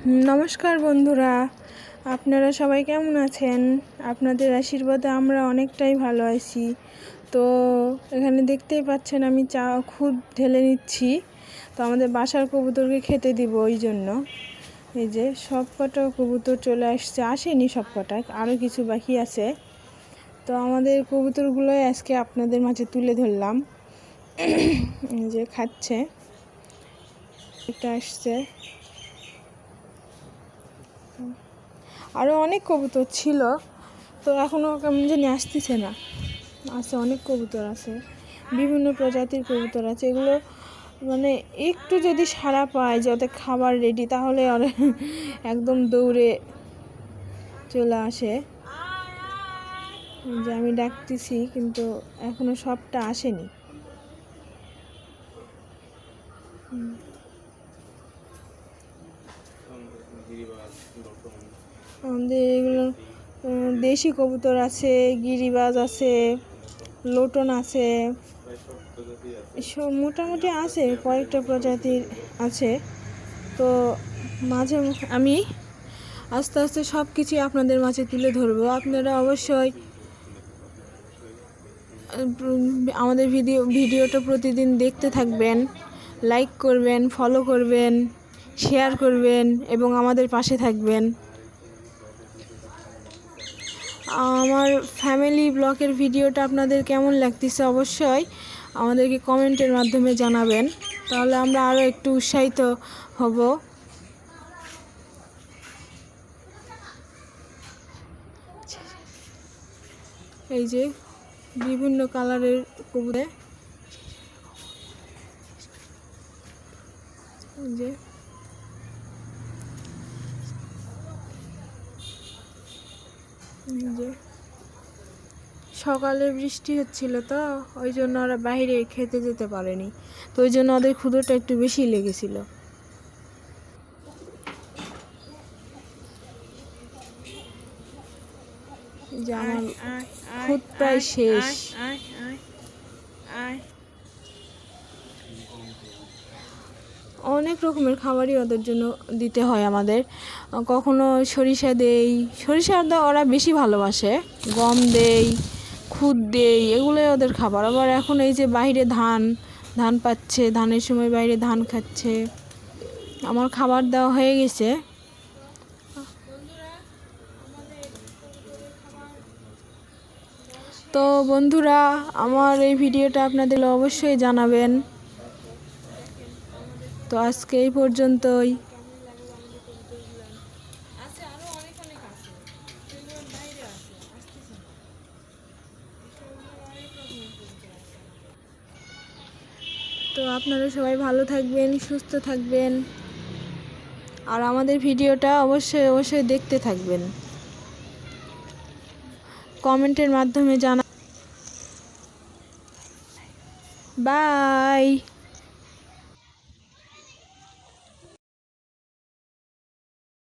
নমস্কার বন্ধুরা, আপনারা সবাই কেমন আছেন? আপনাদের আশীর্বাদে আমরা অনেকটাই ভালো আছি। তো এখানে দেখতেই পাচ্ছেন আমি খুদ ঢেলে নিচ্ছি। তো আমাদের বাসার কবুতরকে খেতে দিব, ওই জন্য এই যে সব কটা কবুতর চলে আসেনি সব কটা, আরও কিছু বাকি আছে। তো আমাদের কবুতরগুলোই আজকে আপনাদের মাঝে তুলে ধরলাম। যে খাচ্ছে, একটা আসছে, আরও অনেক কবুতর ছিল, তো এখনও কেমন জানি আসতেছে না। আছে অনেক কবুতর আছে, বিভিন্ন প্রজাতির কবুতর আছে। এগুলো মানে একটু যদি সাড়া পায় যে ওদের খাবার রেডি, তাহলে ওরা একদম দৌড়ে চলে আসে। যে আমি ডাকতেছি কিন্তু এখনো সবটা আসেনি। আমাদের এগুলো দেশি কবুতর আছে, গিরিবাজ আছে, লোটন আছে, সব মোটামুটি আছে, কয়েকটা প্রজাতির আছে। তো মাঝে আমি আস্তে আস্তে সব কিছুই আপনাদের মাঝে তুলে ধরবো। আপনারা অবশ্যই আমাদের ভিডিওটা প্রতিদিন দেখতে থাকবেন, লাইক করবেন, ফলো করবেন, শেয়ার করবেন এবং আমাদের পাশে থাকবেন। আমার ফ্যামিলি ব্লগের ভিডিওটা আপনাদের কেমন লাগতেছে অবশ্যই আমাদেরকে কমেন্টের মাধ্যমে জানাবেন, তাহলে আমরা আরও একটু উৎসাহিত হব। এই যে বিভিন্ন কালারের কবুতর, যে সকালে বৃষ্টি হচ্ছিল, তো ওই জন্য ওরা বাইরে খেতে যেতে পারেনি, তো ওই জন্য ওদের ক্ষুধাটা একটু বেশি লেগেছিল। যে আমার খুদ প্রায় শেষ। অনেক রকমের খাবারই ওদের জন্য দিতে হয় আমাদের। কখনো সরিষা দেই, সরিষা ওরা বেশি ভালোবাসে, গম দেই, খুদ দেই, এগুলোই ওদের খাবার। আবার এখন এই যে বাইরে ধান পাচ্ছে, ধানের সময় বাইরে ধান খাচ্ছে। আমার খাবার দেওয়া হয়ে গেছে। তো বন্ধুরা, আমার এই ভিডিওটা আপনাদের অবশ্যই জানাবেন। তো আজকে এই পর্যন্তই। তো আপনারা সবাই ভালো থাকবেন, সুস্থ থাকবেন, আর আমাদের ভিডিওটা অবশ্যই দেখতে থাকবেন, কমেন্টের মাধ্যমে জানা। বাই।